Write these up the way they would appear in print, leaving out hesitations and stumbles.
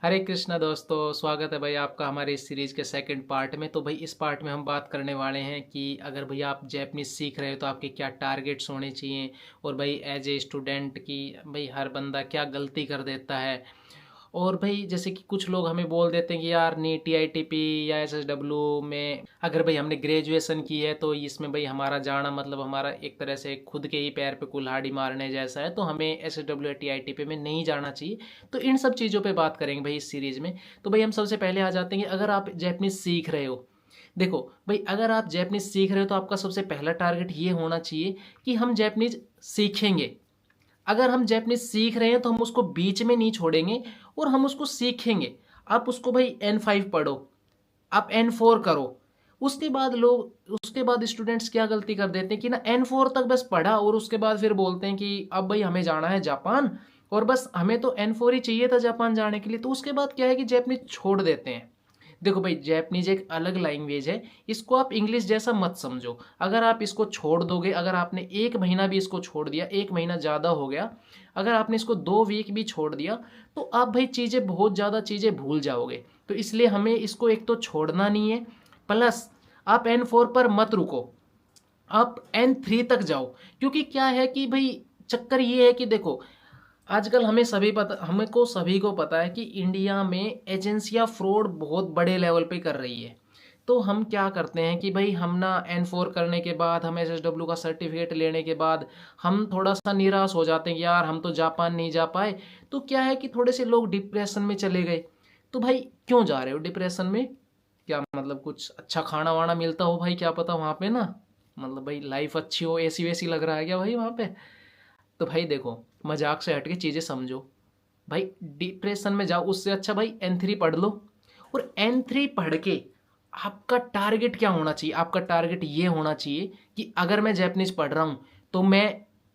हरे कृष्णा दोस्तों, स्वागत है भाई आपका हमारे इस सीरीज़ के सेकंड पार्ट में। तो भाई इस पार्ट में हम बात करने वाले हैं कि अगर भाई आप जैपनीज़ सीख रहे हो तो आपके क्या टारगेट्स होने चाहिए, और भाई एज ए स्टूडेंट की भाई हर बंदा क्या गलती कर देता है। और भाई जैसे कि कुछ लोग हमें बोल देते हैं कि यार नी टीआईटीपी या एसएसडब्ल्यू में अगर भाई हमने ग्रेजुएशन की है तो इसमें भाई हमारा जाना मतलब हमारा एक तरह से खुद के ही पैर पे कुल्हाड़ी मारने जैसा है, तो हमें एसएसडब्ल्यू या टीआईटीपी में नहीं जाना चाहिए। तो इन सब चीज़ों पे बात करेंगे भाई इस सीरीज़ में। तो भाई हम सबसे पहले आ जाते हैं कि अगर आप जैपनीज़ सीख रहे हो, देखो भाई अगर आप जैपनीज़ सीख रहे हो तो आपका सबसे पहला टारगेट ये होना चाहिए कि हम जैपनीज़ सीखेंगे। अगर हम जैपनीज सीख रहे हैं तो हम उसको बीच में नहीं छोड़ेंगे और हम उसको सीखेंगे। आप उसको भाई N5 पढ़ो, आप N4 करो। उसके बाद स्टूडेंट्स क्या गलती कर देते हैं कि ना N4 तक बस पढ़ा और उसके बाद फिर बोलते हैं कि अब भाई हमें जाना है जापान, और बस हमें तो N4 ही चाहिए था जापान जाने के लिए। तो उसके बाद क्या है कि जैपनीज छोड़ देते हैं। देखो भाई जैपनीज एक अलग लैंग्वेज है, इसको आप इंग्लिश जैसा मत समझो। अगर आप इसको छोड़ दोगे, अगर आपने एक महीना भी इसको छोड़ दिया, एक महीना ज़्यादा हो गया, अगर आपने इसको 2 वीक भी छोड़ दिया, तो आप भाई चीज़ें बहुत ज़्यादा चीज़ें भूल जाओगे। तो इसलिए हमें इसको एक तो छोड़ना नहीं है, प्लस आप N4 पर मत रुको, आप N3 तक जाओ। क्योंकि क्या है कि भाई चक्कर ये है कि देखो आजकल हमें को सभी को पता है कि इंडिया में एजेंसियां फ्रॉड बहुत बड़े लेवल पे कर रही है। तो हम क्या करते हैं कि भाई हम ना N4 करने के बाद, हम एसएसडब्ल्यू का सर्टिफिकेट लेने के बाद हम थोड़ा सा निराश हो जाते हैं कि यार हम तो जापान नहीं जा पाए। तो क्या है कि थोड़े से लोग डिप्रेशन में चले गए। तो भाई क्यों जा रहे हो डिप्रेशन में? क्या मतलब कुछ अच्छा खाना वाना मिलता हो भाई, क्या पता वहाँ पे ना, मतलब भाई लाइफ अच्छी हो, एसी वैसी लग रहा है क्या भाई वहाँ पे? तो भाई देखो, मजाक से हट के चीज़ें समझो। भाई डिप्रेशन में जाओ उससे अच्छा भाई N3 पढ़ लो। और N3 पढ़ के आपका टारगेट क्या होना चाहिए? आपका टारगेट ये होना चाहिए कि अगर मैं जैपनीज पढ़ रहा हूँ तो मैं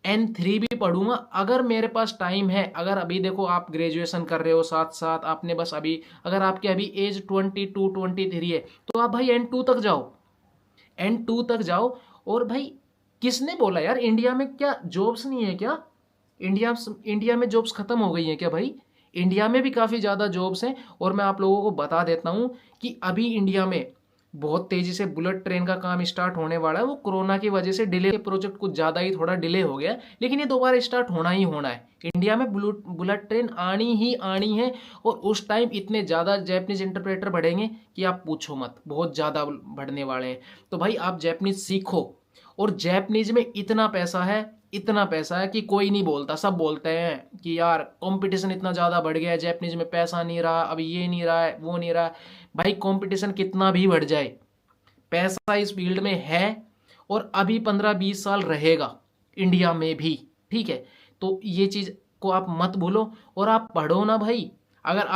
N3 भी पढ़ूंगा अगर मेरे पास टाइम है। अगर अभी देखो आप ग्रेजुएशन कर रहे हो, साथ साथ आपने बस अभी, अगर आपकी अभी एज 22-23 है, तो आप भाई N2 तक जाओ, N2 तक जाओ। और भाई किसने बोला यार इंडिया में क्या जॉब्स नहीं है क्या? इंडिया इंडिया में जॉब्स खत्म हो गई हैं क्या भाई? इंडिया में भी काफ़ी ज़्यादा जॉब्स हैं। और मैं आप लोगों को बता देता हूँ कि अभी इंडिया में बहुत तेज़ी से बुलेट ट्रेन का काम स्टार्ट होने वाला है। वो कोरोना की वजह से डिले, प्रोजेक्ट कुछ ज़्यादा ही थोड़ा डिले हो गया, लेकिन ये दोबारा स्टार्ट होना ही होना है। इंडिया में बुलेट ट्रेन आनी ही आनी है। और उस टाइम इतने ज़्यादा जैपनीज इंटरप्रेटर बढ़ेंगे कि आप पूछो मत, बहुत ज़्यादा बढ़ने वाले हैं। तो भाई आप जैपनीज सीखो। और जैपनीज में इतना पैसा है, इतना पैसा है कि कोई नहीं बोलता, सब बोलते हैं कि यार कंपटीशन इतना ज़्यादा बढ़ गया है, जैपनीज में पैसा नहीं रहा, अभी ये नहीं रहा है, वो नहीं रहा है। भाई कंपटीशन कितना भी बढ़ जाए, पैसा इस फील्ड में है, और अभी 15-20 साल रहेगा इंडिया में भी। ठीक है, तो ये चीज़ को आप मत भूलो और आप पढ़ो ना भाई। अगर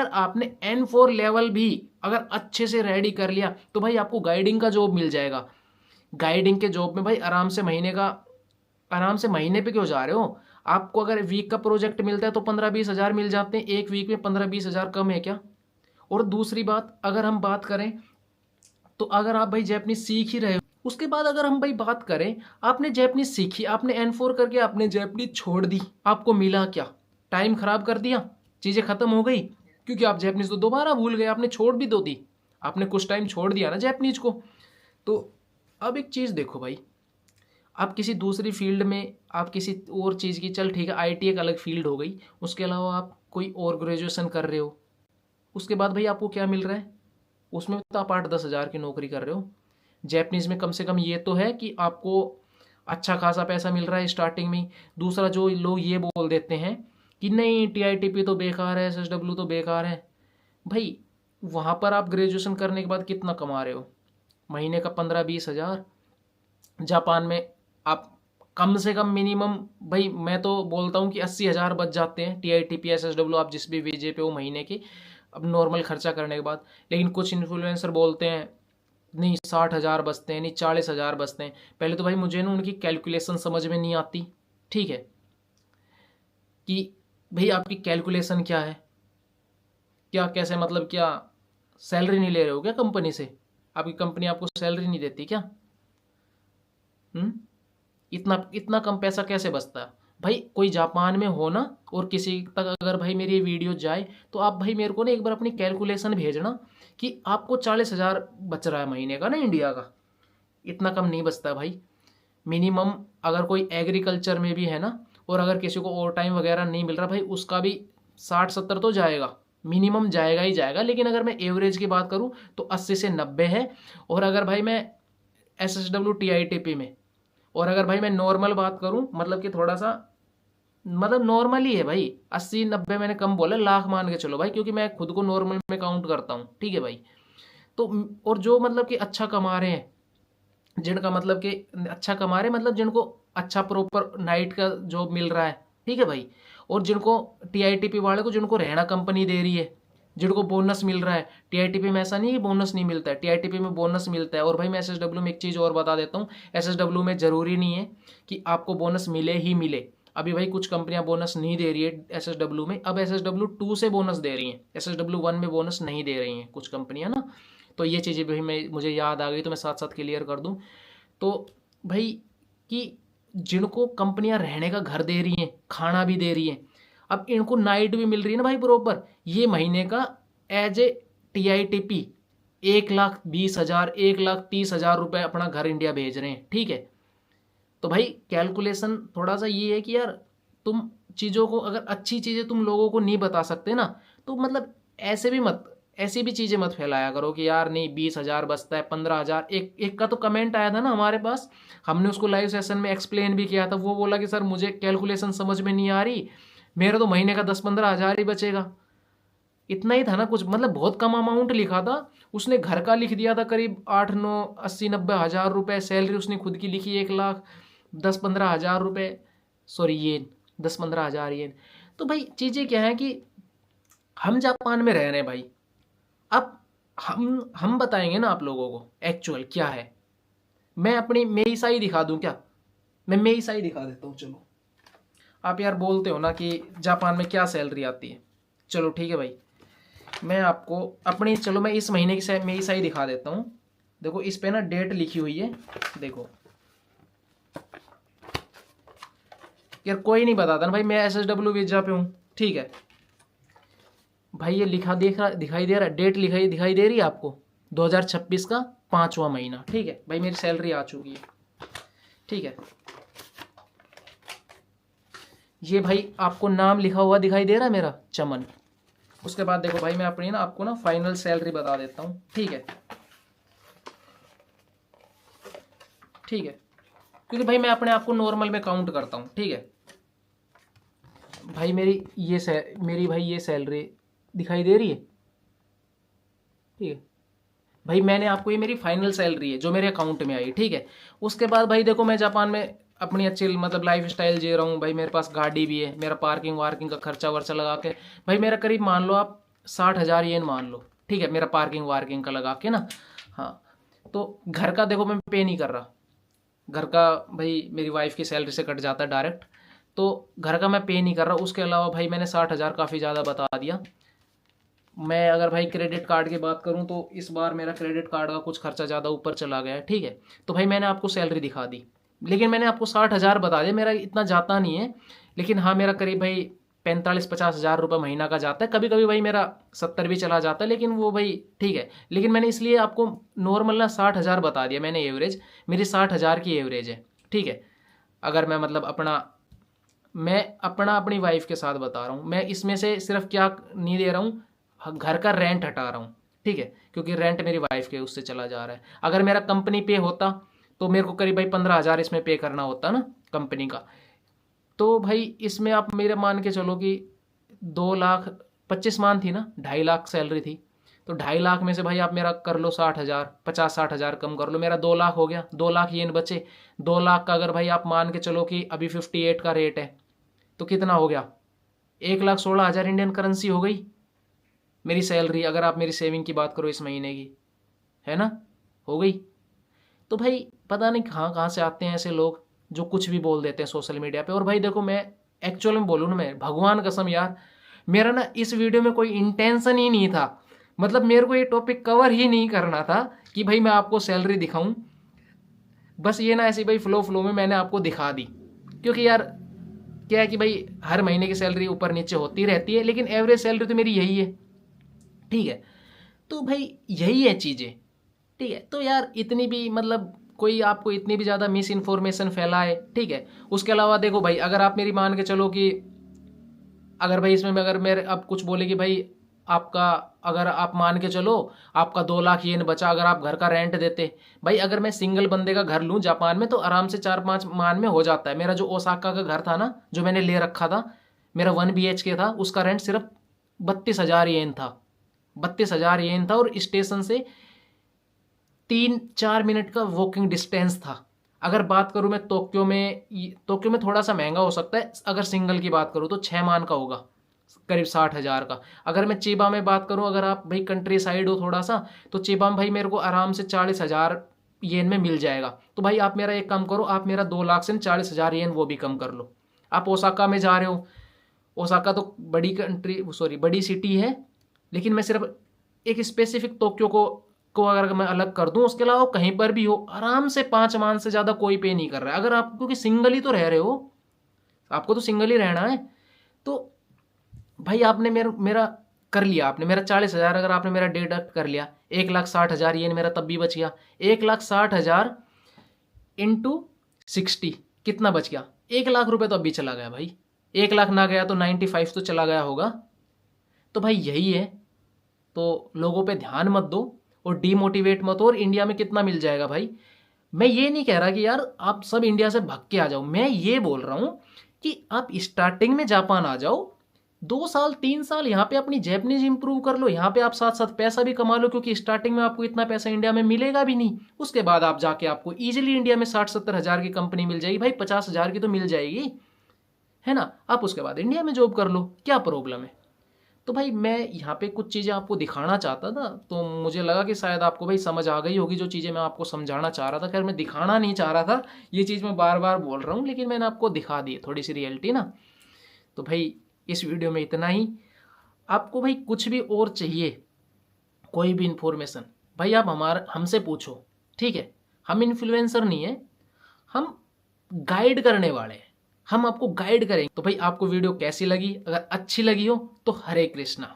आपने N4 लेवल भी अगर अच्छे से रेडी कर लिया तो भाई आपको गाइडिंग का जॉब मिल जाएगा। गाइडिंग के जॉब में भाई आराम से महीने पे क्यों जा रहे हो? आपको अगर वीक का प्रोजेक्ट मिलता है तो 15-20 हज़ार मिल जाते हैं। एक वीक में 15-20 हज़ार कम है क्या? और दूसरी बात, अगर हम बात करें तो अगर आप भाई जैपनीज सीख ही रहे हो, उसके बाद अगर हम भाई बात करें, आपने जैपनीज सीखी, आपने N4 करके आपने जैपनीज छोड़ दी, आपको मिला क्या? टाइम खराब कर दिया, चीज़ें खत्म हो गई, क्योंकि आप जैपनीज तो दोबारा भूल गए, आपने छोड़ भी दो दी, आपने कुछ टाइम छोड़ दिया ना जैपनीज को। तो अब एक चीज़ देखो भाई, आप किसी दूसरी फील्ड में, आप किसी और चीज़ की, चल ठीक है आईटी एक अलग फील्ड हो गई, उसके अलावा आप कोई और ग्रेजुएशन कर रहे हो, उसके बाद भाई आपको क्या मिल रहा है? उसमें तो आप 8-10 हज़ार की नौकरी कर रहे हो। जैपनीज़ में कम से कम ये तो है कि आपको अच्छा खासा पैसा मिल रहा है स्टार्टिंग में ही। दूसरा, जो लोग ये बोल देते हैं कि नहीं टीआईटीपी तो बेकार है, एसएसडब्ल्यू तो बेकार है, भाई वहाँ पर आप ग्रेजुएशन करने के बाद कितना कमा रहे हो? महीने का 15-20 हज़ार। जापान में आप कम से कम मिनिमम, भाई मैं तो बोलता हूँ कि 80 हज़ार बच जाते हैं टीआईटीपी एसएसडब्ल्यू आप जिस भी वीजे पे हो महीने के, अब नॉर्मल खर्चा करने के बाद। लेकिन कुछ इन्फ्लुएंसर बोलते हैं नहीं 60 हज़ार बचते हैं, नहीं 40 हज़ार बचते हैं। पहले तो भाई मुझे ना उनकी कैलकुलेशन समझ में नहीं आती। ठीक है, कि भाई आपकी कैलकुलेशन क्या है, क्या कैसे, मतलब क्या सैलरी नहीं ले रहे हो क्या कंपनी से? आपकी कंपनी आपको सैलरी नहीं देती क्या? हम्म, इतना इतना कम पैसा कैसे बचता है? भाई कोई जापान में हो ना और किसी तक अगर भाई मेरी ये वीडियो जाए तो आप भाई मेरे को ना एक बार अपनी कैलकुलेशन भेजना कि आपको 40,000 बच रहा है महीने का ना इंडिया का। इतना कम नहीं बचता भाई। मिनिमम अगर कोई एग्रीकल्चर में भी है ना, और अगर किसी को ओवर टाइम वगैरह नहीं मिल रहा भाई, उसका भी 60-70 तो जाएगा, मिनिमम जाएगा ही जाएगा। लेकिन अगर मैं एवरेज की बात करूँ तो 80 से 90 है। और अगर भाई मैं SSW TITP में, और अगर भाई मैं नॉर्मल बात करूँ, मतलब कि थोड़ा सा मतलब नॉर्मल ही है भाई, 80-90 मैंने कम बोला, लाख मान के चलो भाई, क्योंकि मैं खुद को नॉर्मल में काउंट करता हूँ, ठीक है भाई। तो और जो मतलब कि अच्छा कमा रहे हैं, जिनका मतलब कि अच्छा कमा रहे हैं, मतलब जिनको अच्छा प्रॉपर नाइट का जॉब मिल रहा है, ठीक है भाई, और जिनको TITP वाले को जिनको रहना कंपनी दे रही है, जिनको बोनस मिल रहा है। TITP में ऐसा नहीं है कि बोनस नहीं मिलता है, TITP में बोनस मिलता है। और भाई मैं SSW में एक चीज़ और बता देता हूँ, SSW में ज़रूरी नहीं है कि आपको बोनस मिले ही मिले। अभी भाई कुछ कंपनियां बोनस नहीं दे रही है SSW में, अब SSW 2 से बोनस दे रही हैं, SSW 1 में बोनस नहीं दे रही हैं कुछ कंपनियां ना। तो ये चीज़ें भी मैं मुझे याद आ गई, तो मैं साथ साथ क्लियर कर दूं। तो भाई कि जिनको कंपनियां रहने का घर दे रही हैं, खाना भी दे रही हैं, अब इनको नाइट भी मिल रही है ना भाई प्रॉपर, ये महीने का एज ए TITP 1,20,000 1,30,000 रुपये अपना घर इंडिया भेज रहे हैं, ठीक है। तो भाई कैलकुलेशन थोड़ा सा ये है कि यार तुम चीज़ों को, अगर अच्छी चीज़ें तुम लोगों को नहीं बता सकते ना, तो मतलब ऐसी भी चीज़ें मत फैलाया करो कि यार नहीं 20,000 बचता है, 15,000। एक एक का तो कमेंट आया था ना हमारे पास, हमने उसको लाइव सेशन में एक्सप्लेन भी किया था। वो बोला कि सर मुझे कैलकुलेशन समझ में नहीं आ रही, मेरा तो महीने का 10-15 हज़ार ही बचेगा। इतना ही था ना कुछ, मतलब बहुत कम अमाउंट लिखा था उसने। घर का लिख दिया था करीब 8-9 80-90 हज़ार रुपये सैलरी उसने खुद की लिखी, 1,10-15 हज़ार रुपये, सॉरी येन, 10-15 हज़ार येन। तो भाई चीज़ें क्या है कि हम जापान में रह रहे हैं भाई। अब हम बताएंगे ना आप लोगों को एक्चुअल क्या है। मैं अपनी मेरी साई दिखा दूं क्या? मैं मेरी साई दिखा देता हूँ, चलो। आप यार बोलते हो ना कि जापान में क्या सैलरी आती है, चलो ठीक है भाई, मैं आपको अपनी, चलो मैं इस महीने की मेरी साई दिखा देता हूँ। देखो इस पे ना डेट लिखी हुई है, देखो यार कोई नहीं बताता ना भाई, मैं SSW वीजा पे हूँ, ठीक है भाई। ये लिखा दिखाई दे रहा है, डेट दिखाई दे रही है आपको, 2026 का 5वां महीना, ठीक है भाई। मेरी सैलरी आ चुकी है, ठीक है। ये भाई आपको नाम लिखा हुआ दिखाई दे रहा है मेरा, चमन। उसके बाद देखो भाई मैं अपनी ना आपको ना फाइनल सैलरी बता देता हूँ, ठीक है, ठीक है, क्योंकि भाई मैं अपने आप को नॉर्मल में काउंट करता हूँ, ठीक है भाई। मेरी भाई ये सैलरी दिखाई दे रही है, ठीक है भाई। मैंने आपको, ये मेरी फाइनल सैलरी है जो मेरे अकाउंट में आई, ठीक है। उसके बाद भाई देखो मैं जापान में अपनी अच्छी मतलब लाइफ स्टाइल जी रहा हूँ भाई। मेरे पास गाड़ी भी है, मेरा पार्किंग वार्किंग का खर्चा वर्चा लगा के भाई मेरा करीब मान लो आप 60,000 येन मान लो, ठीक है, मेरा पार्किंग वार्किंग का लगा के ना। हाँ, तो घर का देखो मैं पे नहीं कर रहा, घर का भाई मेरी वाइफ की सैलरी से कट जाता है डायरेक्ट, तो घर का मैं पे नहीं कर रहा। उसके अलावा भाई मैंने 60,000 काफ़ी ज़्यादा बता दिया। मैं अगर भाई क्रेडिट कार्ड की बात करूं तो इस बार मेरा क्रेडिट कार्ड का कुछ खर्चा ज़्यादा ऊपर चला गया है, ठीक है। तो भाई मैंने आपको सैलरी दिखा दी, लेकिन मैंने आपको 60,000 बता दिया, मेरा इतना जाता नहीं है। लेकिन हाँ मेरा करीब भाई 45-50 हज़ार रुपये महीना का जाता है, कभी कभी भाई मेरा 70 भी चला जाता है, लेकिन वो भाई ठीक है। लेकिन मैंने इसलिए आपको नॉर्मल ना 60,000 बता दिया मैंने एवरेज, मेरी 60,000 की एवरेज है, ठीक है। अगर मैं मतलब मैं अपनी वाइफ के साथ बता रहा हूँ, मैं इसमें से सिर्फ क्या नहीं दे रहा हूँ, घर का रेंट हटा रहा हूँ, ठीक है, क्योंकि रेंट मेरी वाइफ के उससे चला जा रहा है। अगर मेरा कंपनी पे होता तो मेरे को करीब भाई 15,000 इसमें पे करना होता ना कंपनी का। तो भाई इसमें आप मेरे मान के चलो कि 2,25,000 मान थी ना, 2.5 लाख सैलरी थी, तो 2.5 लाख में से भाई आप मेरा कर लो 60,000, 50-60 हज़ार कम कर लो, मेरा 2 लाख हो गया, 2 लाख येन बचे। 2 लाख का अगर भाई आप मान के चलो कि अभी 58 का रेट है, तो कितना हो गया, 1,16,000 इंडियन करेंसी हो गई मेरी सैलरी। अगर आप मेरी सेविंग की बात करो इस महीने की, है ना, हो गई। तो भाई पता नहीं कहाँ कहाँ से आते हैं ऐसे लोग जो कुछ भी बोल देते हैं सोशल मीडिया पे। और भाई देखो मैं एक्चुअल में बोलूँ ना, मैं भगवान कसम यार, मेरा ना इस वीडियो में कोई इंटेंशन ही नहीं था, मतलब मेरे को ये टॉपिक कवर ही नहीं करना था कि भाई मैं आपको सैलरी दिखाऊं। बस ये ना ऐसी भाई फ्लो में मैंने आपको दिखा दी, क्योंकि यार क्या है कि भाई हर महीने की सैलरी ऊपर नीचे होती रहती है, लेकिन एवरेज सैलरी तो मेरी यही है, ठीक है। तो भाई यही है चीज़ें, ठीक है। तो यार इतनी भी मतलब कोई आपको इतनी भी ज़्यादा मिस इन्फॉर्मेशन फैलाए, ठीक है। उसके अलावा देखो भाई, अगर आप मेरी मान के चलो कि अगर भाई इसमें अगर मेरे अब कुछ बोले कि भाई आपका, अगर आप मान के चलो आपका 2 लाख येन बचा, अगर आप घर का रेंट देते, भाई अगर मैं सिंगल बंदे का घर लूँ जापान में तो आराम से 4-5 मान में हो जाता है। मेरा जो ओसाका का घर था ना, जो मैंने ले रखा था, मेरा 1 BHK था, उसका रेंट सिर्फ 32,000 येन था, 32,000 येन था, और स्टेशन से 3-4 मिनट का वॉकिंग डिस्टेंस था। अगर बात करूँ मैं टोक्यो में, टोक्यो में थोड़ा सा महंगा हो सकता है, अगर सिंगल की बात करूँ तो 6 मान का होगा, करीब 60,000 का। अगर मैं चिबा में बात करूँ, अगर आप भाई कंट्री साइड हो थोड़ा सा, तो चिबा में भाई मेरे को आराम से 40,000 येन में मिल जाएगा। तो भाई आप मेरा एक काम करो, आप मेरा 2 लाख से 40,000 येन वो भी कम कर लो। आप ओसाका में जा रहे हो, ओसाका तो बड़ी कंट्री, सॉरी बड़ी सिटी है, लेकिन मैं सिर्फ एक स्पेसिफिक टोक्यो को अगर मैं अलग कर दूं, उसके अलावा कहीं पर भी हो आराम से 5 मान से ज़्यादा कोई पे नहीं कर रहा है। अगर आप क्योंकि सिंगल ही तो रह रहे हो, आपको तो सिंगल ही रहना है, तो भाई आपने मेरा कर लिया, आपने मेरा 40,000 अगर आपने मेरा डिडक्ट कर लिया, 1,60,000 ये मेरा तब भी बच गया। 1,60,000 इंटू 60 कितना बच गया? 1 लाख रुपए तो अभी चला गया भाई। 1 लाख ना गया तो 95 तो चला गया होगा। तो भाई यही है, तो लोगों पे ध्यान मत दो और डीमोटिवेट मत हो। और इंडिया में कितना मिल जाएगा भाई, मैं ये नहीं कह रहा कि यार आप सब इंडिया से भाग के आ जाओ, मैं ये बोल रहा हूँ कि आप स्टार्टिंग में जापान आ जाओ, 2 साल 3 साल यहाँ पे अपनी जैपनीज इंप्रूव कर लो, यहाँ पे आप साथ साथ पैसा भी कमा लो, क्योंकि स्टार्टिंग में आपको इतना पैसा इंडिया में मिलेगा भी नहीं। उसके बाद आप जाके आपको इजीली इंडिया में 60-70 हज़ार की कंपनी मिल जाएगी भाई, 50,000 की तो मिल जाएगी, है ना। आप उसके बाद इंडिया में जॉब कर लो, क्या प्रॉब्लम है। तो भाई मैं यहाँ पे कुछ चीज़ें आपको दिखाना चाहता था, तो मुझे लगा कि शायद आपको भाई समझ आ गई होगी जो चीज़ें मैं आपको समझाना चाह रहा था। खैर मैं दिखाना नहीं चाह रहा था, ये चीज़ मैं बार बार बोल रहा हूँ, लेकिन मैंने आपको दिखा दी थोड़ी सी रियलिटी ना। तो भाई इस वीडियो में इतना ही। आपको भाई कुछ भी और चाहिए, कोई भी इंफॉर्मेशन, भाई आप हमसे पूछो, ठीक है। हम इन्फ्लुएंसर नहीं है, हम गाइड करने वाले हैं, हम आपको गाइड करेंगे। तो भाई आपको वीडियो कैसी लगी, अगर अच्छी लगी हो तो हरे कृष्णा।